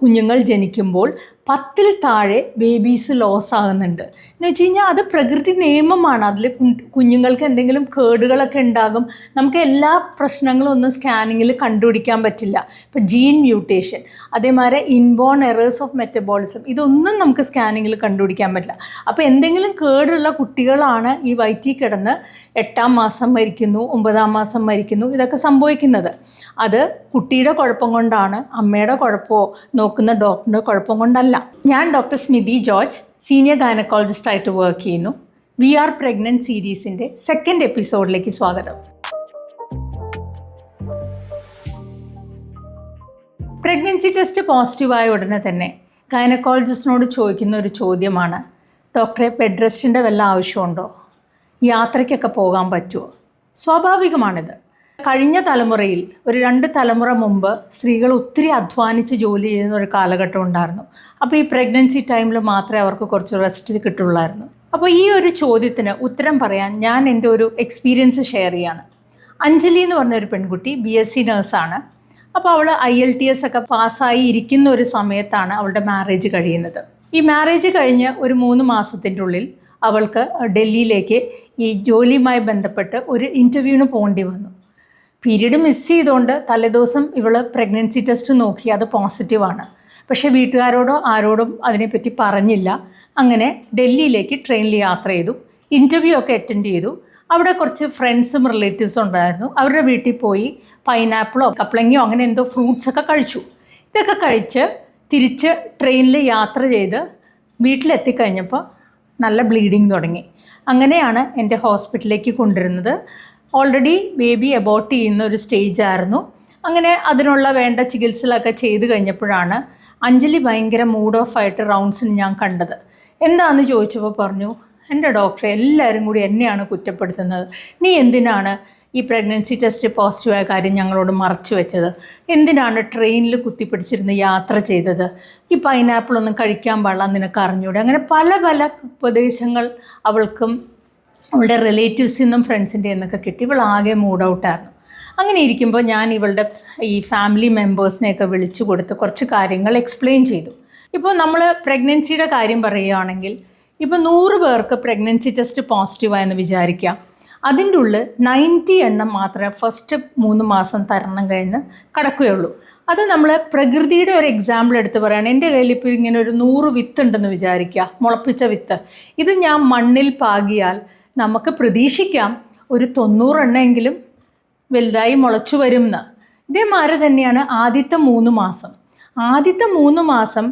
കുഞ്ഞുങ്ങൾ ജനിക്കുമ്പോൾ 10-ൽ താഴെ ബേബീസ് ലോസ് ആകുന്നുണ്ട് എന്ന് വെച്ച് കഴിഞ്ഞാൽ അത് പ്രകൃതി നിയമമാണ്. അതിൽ കുഞ്ഞുങ്ങൾക്ക് എന്തെങ്കിലും കേടുകളൊക്കെ ഉണ്ടാകും. നമുക്ക് എല്ലാ പ്രശ്നങ്ങളും ഒന്നും സ്കാനിങ്ങിൽ കണ്ടുപിടിക്കാൻ പറ്റില്ല. ഇപ്പോൾ ജീൻ മ്യൂട്ടേഷൻ, അതേമാതിരി ഇൻബോൺ എറേഴ്സ് ഓഫ് മെറ്റബോളിസം, ഇതൊന്നും നമുക്ക് സ്കാനിങ്ങിൽ കണ്ടുപിടിക്കാൻ പറ്റില്ല. അപ്പോൾ എന്തെങ്കിലും കേടുള്ള കുട്ടികളാണ് ഈ വയറ്റിൽ കിടന്ന് 8-ാം മാസം മരിക്കുന്നു, 9-ാം മാസം മരിക്കുന്നു, ഇതൊക്കെ സംഭവിക്കുന്നത്. അത് കുട്ടിയുടെ കുഴപ്പം കൊണ്ടാണ്, അമ്മയുടെ കുഴപ്പമോ നോക്കുന്ന ഡോക്ടറിൻ്റെ കുഴപ്പം കൊണ്ടല്ല. ഞാൻ ഡോക്ടർ സ്മിതി ജോർജ്, സീനിയർ ഗൈനക്കോളജിസ്റ്റായിട്ട് വർക്ക് ചെയ്യുന്നു. വി ആർ പ്രഗ്നൻറ്റ് സീരീസിൻ്റെ 2nd എപ്പിസോഡിലേക്ക് സ്വാഗതം. പ്രഗ്നൻസി ടെസ്റ്റ് പോസിറ്റീവായ ഉടനെ തന്നെ ഗൈനക്കോളജിസ്റ്റിനോട് ചോദിക്കുന്ന ഒരു ചോദ്യമാണ്, ഡോക്ടറെ ബെഡ് റെസ്റ്റിൻ്റെ വല്ല ആവശ്യമുണ്ടോ, യാത്രയ്ക്കൊക്കെ പോകാൻ പറ്റുമോ? സ്വാഭാവികമാണിത്. കഴിഞ്ഞ തലമുറയിൽ ഒരു 2 തലമുറ മുമ്പ് സ്ത്രീകൾ ഒത്തിരി അധ്വാനിച്ച് ജോലി ചെയ്യുന്ന ഒരു കാലഘട്ടം ഉണ്ടായിരുന്നു. അപ്പോൾ ഈ പ്രഗ്നൻസി ടൈമിൽ മാത്രമേ അവർക്ക് കുറച്ച് റെസ്റ്റ് കിട്ടുള്ളായിരുന്നു. അപ്പോൾ ഈ ഒരു ചോദ്യത്തിന് ഉത്തരം പറയാൻ ഞാൻ എൻ്റെ ഒരു എക്സ്പീരിയൻസ് ഷെയർ ചെയ്യാണ്. അഞ്ജലി എന്ന് പറഞ്ഞൊരു പെൺകുട്ടി BSc നേഴ്സാണ്. അപ്പോൾ അവൾ IELTS ഒക്കെ പാസ്സായി ഇരിക്കുന്ന ഒരു സമയത്താണ് അവളുടെ മാരേജ് കഴിയുന്നത്. ഈ മാരേജ് കഴിഞ്ഞ് ഒരു 3 മാസത്തിൻ്റെ ഉള്ളിൽ അവൾക്ക് ഡൽഹിയിലേക്ക് ഈ ജോലിയുമായി ബന്ധപ്പെട്ട് ഒരു ഇൻ്റർവ്യൂവിന് പോകേണ്ടി വന്നു. പീരീഡ് മിസ് ചെയ്തുകൊണ്ട് തലേദിവസം ഇവൾ പ്രഗ്നൻസി ടെസ്റ്റ് നോക്കി, അത് പോസിറ്റീവാണ്. പക്ഷേ വീട്ടുകാരോടോ ആരോടും അതിനെപ്പറ്റി പറഞ്ഞില്ല. അങ്ങനെ ഡൽഹിയിലേക്ക് ട്രെയിനിൽ യാത്ര ചെയ്തു. ഇൻ്റർവ്യൂ ഒക്കെ അറ്റൻഡ് ചെയ്തു. അവിടെ കുറച്ച് ഫ്രണ്ട്സും റിലേറ്റീവ്സും ഉണ്ടായിരുന്നു. അവരുടെ വീട്ടിൽ പോയി പൈനാപ്പിളോ കപ്ലങ്ങയോ അങ്ങനെ എന്തോ ഫ്രൂട്ട്സൊക്കെ കഴിച്ചു. ഇതൊക്കെ കഴിച്ച് തിരിച്ച് ട്രെയിനിൽ യാത്ര ചെയ്ത് വീട്ടിലെത്തിക്കഴിഞ്ഞപ്പോൾ നല്ല ബ്ലീഡിങ് തുടങ്ങി. അങ്ങനെയാണ് എൻ്റെ ഹോസ്പിറ്റലിലേക്ക് കൊണ്ടുവരുന്നത്. ഓൾറെഡി ബേബി അബോർട്ട് ചെയ്യുന്ന ഒരു സ്റ്റേജ് ആയിരുന്നു. അങ്ങനെ അതിനുള്ള വേണ്ട ചികിത്സകളൊക്കെ ചെയ്ത് കഴിഞ്ഞപ്പോഴാണ് അഞ്ജലി ഭയങ്കര മൂഡ് ഓഫ് ആയിട്ട് റൗണ്ട്സിന് ഞാൻ കണ്ടത്. എന്താണെന്ന് ചോദിച്ചപ്പോൾ പറഞ്ഞു, എൻ്റെ ഡോക്ടറെ എല്ലാവരും കൂടി എന്നെയാണ് കുറ്റപ്പെടുത്തുന്നത്. നീ എന്തിനാണ് ഈ പ്രഗ്നൻസി ടെസ്റ്റ് പോസിറ്റീവായ കാര്യം ഞങ്ങളോട് മറച്ചു വെച്ചത്? എന്തിനാണ് ട്രെയിനിൽ കുത്തിപ്പിടിച്ചിരുന്ന് യാത്ര ചെയ്തത്? ഈ പൈനാപ്പിളൊന്നും കഴിക്കാൻ പാടില്ല, നിനക്ക് അറിഞ്ഞൂടെ? അങ്ങനെ പല പല ഉപദേശങ്ങൾ അവൾക്കും അവളുടെ റിലേറ്റീവ്സിൽ നിന്നും ഫ്രണ്ട്സിൻ്റെ നിന്നൊക്കെ കിട്ടി. ഇവൾ ആകെ മൂഡ് ഔട്ടായിരുന്നു. അങ്ങനെ ഇരിക്കുമ്പോൾ ഞാൻ ഇവളുടെ ഈ ഫാമിലി മെമ്പേഴ്സിനെയൊക്കെ വിളിച്ചു കൊടുത്ത് കുറച്ച് കാര്യങ്ങൾ എക്സ്പ്ലെയിൻ ചെയ്തു. ഇപ്പോൾ നമ്മൾ പ്രഗ്നൻസിയുടെ കാര്യം പറയുകയാണെങ്കിൽ, ഇപ്പോൾ 100 പേർക്ക് പ്രഗ്നൻസി ടെസ്റ്റ് പോസിറ്റീവായെന്ന് വിചാരിക്കാം. അതിൻ്റെ ഉള്ളിൽ 90 എണ്ണം മാത്രമേ ഫസ്റ്റ് 3 മാസം തരണം കഴിഞ്ഞ് കടക്കുകയുള്ളൂ. അത് നമ്മൾ പ്രകൃതിയുടെ ഒരു എക്സാമ്പിൾ എടുത്ത് പറയുകയാണ്. എൻ്റെ കയ്യിൽ ഇപ്പോൾ ഇങ്ങനെ ഒരു 100 വിത്ത് ഉണ്ടെന്ന് വിചാരിക്കുക, മുളപ്പിച്ച വിത്ത്. ഇത് ഞാൻ മണ്ണിൽ പാകിയാൽ നമുക്ക് പ്രതീക്ഷിക്കാം ഒരു 90 എണ്ണമെങ്കിലും വലുതായി മുളച്ചു വരുമെന്ന്. ഇതേമാതിരി തന്നെയാണ് ആദ്യത്തെ 3 മാസം. ആദ്യത്തെ 3 മാസം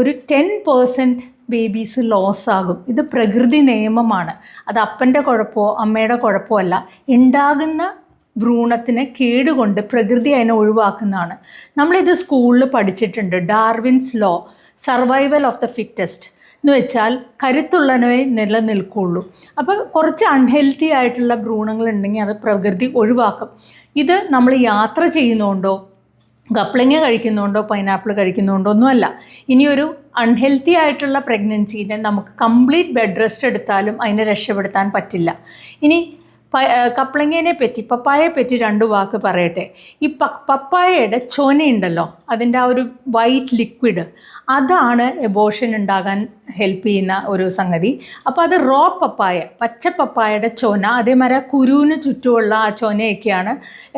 ഒരു 10% ബേബീസ് ലോസ് ആകും. ഇത് പ്രകൃതി നിയമമാണ്. അത് അപ്പൻ്റെ കുഴപ്പമോ അമ്മയുടെ കുഴപ്പമോ അല്ല. ഉണ്ടാകുന്ന ഭ്രൂണത്തിന് കേടുകൊണ്ട് പ്രകൃതി അതിനെ ഒഴിവാക്കുന്നതാണ്. നമ്മളിത് സ്കൂളിൽ പഠിച്ചിട്ടുണ്ട്. Darwin's law, survival of the fittest എന്ന് വെച്ചാൽ കരുത്തുള്ളവരെ നിലനിൽക്കുള്ളൂ. അപ്പോൾ കുറച്ച് അൺഹെൽത്തി ആയിട്ടുള്ള ഭ്രൂണങ്ങളുണ്ടെങ്കിൽ അത് പ്രകൃതി ഒഴിവാക്കും. ഇത് നമ്മൾ യാത്ര ചെയ്യുന്നതുകൊണ്ടോ കപ്ലങ്ങ കഴിക്കുന്നതുകൊണ്ടോ പൈനാപ്പിൾ കഴിക്കുന്നതുകൊണ്ടോ ഒന്നുമല്ല. ഇനിയൊരു അൺഹെൽത്തി ആയിട്ടുള്ള പ്രഗ്നൻസീനെ നമുക്ക് കംപ്ലീറ്റ് ബെഡ് റെസ്റ്റ് എടുത്താലും അതിനെ രക്ഷപ്പെടുത്താൻ പറ്റില്ല. ഇനി കപ്ലങ്ങേനെ പറ്റി, പപ്പായയെ പറ്റി 2 വാക്ക് പറയട്ടെ. ഈ പപ്പായയുടെ ചൊനയുണ്ടല്ലോ, അതിൻ്റെ ആ ഒരു വൈറ്റ് ലിക്വിഡ്, അതാണ് എബോർഷൻ ഉണ്ടാകാൻ ഹെൽപ്പ് ചെയ്യുന്ന ഒരു സംഗതി. അപ്പോൾ അത് റോ പപ്പായ, പച്ച പപ്പായയുടെ ചൊന, അതേമാതിരി കുരുവിന് ചുറ്റുമുള്ള ആ ചൊനയൊക്കെയാണ്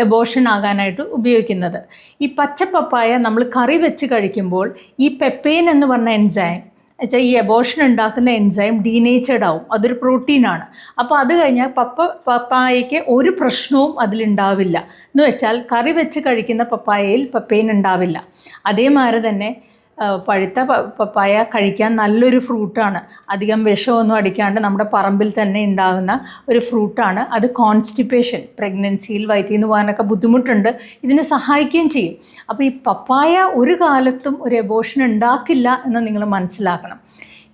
എബോർഷൻ ആകാനായിട്ട് ഉപയോഗിക്കുന്നത്. ഈ പച്ച പപ്പായ നമ്മൾ കറി വെച്ച് കഴിക്കുമ്പോൾ ഈ പെപ്പൈൻ എന്ന് പറഞ്ഞ എൻസൈം വെച്ചാൽ ഈ എബോർഷൻ ഉണ്ടാക്കുന്ന എൻസൈം ഡീനേച്ചർഡ് ആവും. അതൊരു പ്രോട്ടീനാണ്. അപ്പോൾ അത് കഴിഞ്ഞാൽ പപ്പായയ്ക്ക് ഒരു പ്രശ്നവും അതിലുണ്ടാവില്ല. എന്ന് വെച്ചാൽ കറി വെച്ച് കഴിക്കുന്ന പപ്പായയിൽ പെപ്പൈൻ ഉണ്ടാവില്ല. അതേമാതിരി തന്നെ പഴുത്ത പപ്പായ കഴിക്കാൻ നല്ലൊരു ഫ്രൂട്ടാണ്. അധികം വിഷമൊന്നും അടിക്കാണ്ട് നമ്മുടെ പറമ്പിൽ തന്നെ ഉണ്ടാകുന്ന ഒരു ഫ്രൂട്ടാണ്. അത് കോൺസ്റ്റിപ്പേഷൻ, പ്രഗ്നൻസിയിൽ വയറ്റിൽ നിന്ന് പോകാനൊക്കെ ബുദ്ധിമുട്ടുണ്ട്, ഇതിനെ സഹായിക്കുകയും ചെയ്യും. അപ്പോൾ ഈ പപ്പായ ഒരു കാലത്തും ഒരു എബോർഷൻ ഉണ്ടാക്കില്ല എന്ന് നിങ്ങൾ മനസ്സിലാക്കണം.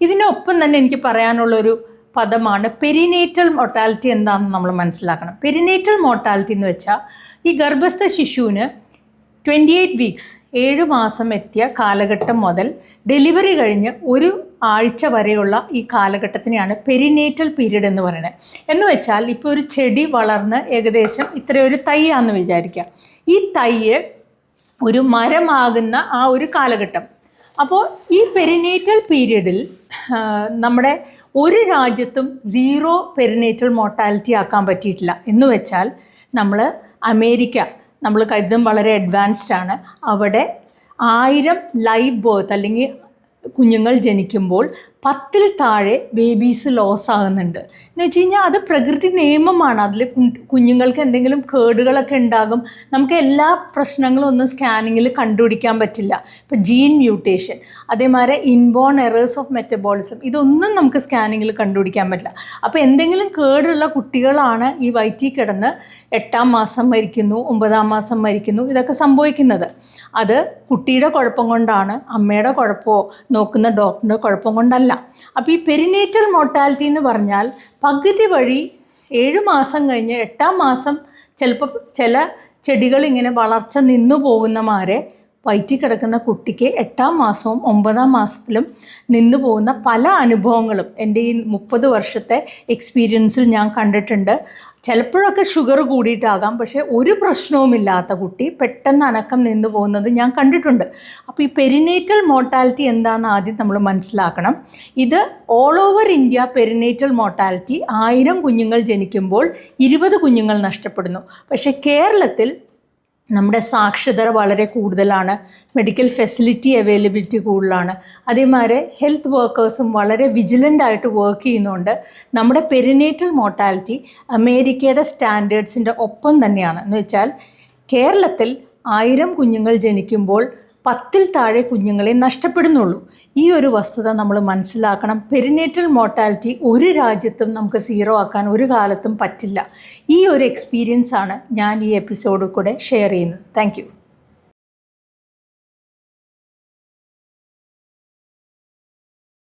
ഇതിനൊപ്പം തന്നെ എനിക്ക് പറയാനുള്ളൊരു പദമാണ് പെരിനേറ്റൽ മോർട്ടാലിറ്റി. എന്താണെന്ന് നമ്മൾ മനസ്സിലാക്കണം. പെരിനേറ്റൽ മോർട്ടാലിറ്റി എന്ന് വെച്ചാൽ ഈ ഗർഭസ്ഥ ശിശുവിന് 28 വീക്സ് 7 മാസം എത്തിയ കാലഘട്ടം മുതൽ ഡെലിവറി കഴിഞ്ഞ് 1 ആഴ്ച വരെയുള്ള ഈ കാലഘട്ടത്തിനെയാണ് പെരിനേറ്റൽ പീരീഡ് എന്ന് പറയുന്നത്. എന്ന് വെച്ചാൽ ഇപ്പോൾ ഒരു ചെടി വളർന്ന് ഏകദേശം ഇത്രയൊരു തൈയാണെന്ന് വിചാരിക്കാം. ഈ തൈ ഒരു മരമാകുന്ന ആ ഒരു കാലഘട്ടം, അപ്പോൾ ഈ പെരിനേറ്റൽ പീരീഡിൽ നമ്മുടെ ഒരു രാജ്യത്തും 0 പെരിനേറ്റൽ മോർട്ടാലിറ്റി ആക്കാൻ പറ്റിയിട്ടില്ല. എന്ന് വെച്ചാൽ അമേരിക്ക നമ്മൾ കരുതും വളരെ അഡ്വാൻസ്ഡ് ആണ്. അവിടെ 1000 ലൈവ് ബേർത്ത് അല്ലെങ്കിൽ കുഞ്ഞുങ്ങൾ ജനിക്കുമ്പോൾ 10ൽ താഴെ ബേബീസ് ലോസ് ആകുന്നുണ്ട്. എന്ന് വെച്ച് കഴിഞ്ഞാൽ അത് പ്രകൃതി നിയമമാണ്. അതിൽ കുഞ്ഞുങ്ങൾക്ക് എന്തെങ്കിലും കേടുകളൊക്കെ ഉണ്ടാകും. നമുക്ക് എല്ലാ പ്രശ്നങ്ങളും ഒന്നും സ്കാനിങ്ങിൽ കണ്ടുപിടിക്കാൻ പറ്റില്ല. ഇപ്പോൾ ജീൻ മ്യൂട്ടേഷൻ, അതേമാതിരി ഇൻബോൺ എറേഴ്സ് ഓഫ് മെറ്റബോളിസം, ഇതൊന്നും നമുക്ക് സ്കാനിങ്ങിൽ കണ്ടുപിടിക്കാൻ പറ്റില്ല. അപ്പോൾ എന്തെങ്കിലും കേടുള്ള കുട്ടികളാണ് ഈ വയറ്റിൽ കിടന്ന് 8ാം മാസം മരിക്കുന്നു, 9ാം മാസം മരിക്കുന്നു, ഇതൊക്കെ സംഭവിക്കുന്നത്. അത് കുട്ടിയുടെ കുഴപ്പം കൊണ്ടാണ്, അമ്മയുടെ കുഴപ്പമോ നോക്കുന്ന ഡോക്ടറിൻ്റെ കുഴപ്പം കൊണ്ടല്ല. അപ്പോൾ ഈ പെരിനേറ്റൽ മോർട്ടാലിറ്റി എന്ന് പറഞ്ഞാൽ പകുതി വഴി 7 മാസം കഴിഞ്ഞ് 8ാം മാസം ചിലപ്പോൾ ചില ചെടികൾ ഇങ്ങനെ വളർച്ച നിന്നു പോകുന്നമാരെ വയറ്റിൽ കിടക്കുന്ന കുട്ടിക്ക് 8ാം മാസവും 9ാം മാസത്തിലും നിന്നു പോകുന്ന പല അനുഭവങ്ങളും എൻ്റെ ഈ 30 വർഷത്തെ എക്സ്പീരിയൻസിൽ ഞാൻ കണ്ടിട്ടുണ്ട്. ചിലപ്പോഴൊക്കെ ഷുഗർ കൂടിയിട്ടാകാം, പക്ഷേ ഒരു പ്രശ്നവുമില്ലാത്ത കുട്ടി പെട്ടെന്ന് അനക്കം നിന്നു പോകുന്നത് ഞാൻ കണ്ടിട്ടുണ്ട്. അപ്പോൾ ഈ പെരിനേറ്റൽ മോർട്ടാലിറ്റി എന്താണെന്ന് ആദ്യം നമ്മൾ മനസ്സിലാക്കണം. ഇത് all over India perinatal mortality 1000 കുഞ്ഞുങ്ങൾ ജനിക്കുമ്പോൾ 20 കുഞ്ഞുങ്ങൾ നഷ്ടപ്പെടുന്നു. പക്ഷേ കേരളത്തിൽ നമ്മുടെ സാക്ഷരത വളരെ കൂടുതലാണ്, മെഡിക്കൽ ഫെസിലിറ്റി അവൈലബിലിറ്റി കൂടുതലാണ്, അതേമാതിരി ഹെൽത്ത് വർക്കേഴ്സും വളരെ വിജിലൻ്റായിട്ട് വർക്ക് ചെയ്യുന്നുണ്ട്. നമ്മുടെ പെരിനേറ്റൽ മോർട്ടാലിറ്റി അമേരിക്കയുടെ സ്റ്റാൻഡേർഡ്സിൻ്റെ ഒപ്പം തന്നെയാണ്. എന്ന് വെച്ചാൽ കേരളത്തിൽ 1000 കുഞ്ഞുങ്ങൾ ജനിക്കുമ്പോൾ 10ൽ താഴെ കുഞ്ഞുങ്ങളെ നഷ്ടപ്പെടുന്നുള്ളൂ. ഈ ഒരു വസ്തുത നമ്മൾ മനസ്സിലാക്കണം. പെരിനേറ്റൽ മോർട്ടാലിറ്റി ഒരു രാജ്യത്തും നമുക്ക് 0 ആക്കാൻ ഒരു കാലത്തും പറ്റില്ല. ഈ ഒരു എക്സ്പീരിയൻസാണ് ഞാൻ ഈ എപ്പിസോഡിൽ കൂടെ ഷെയർ ചെയ്യുന്നത്. Thank you.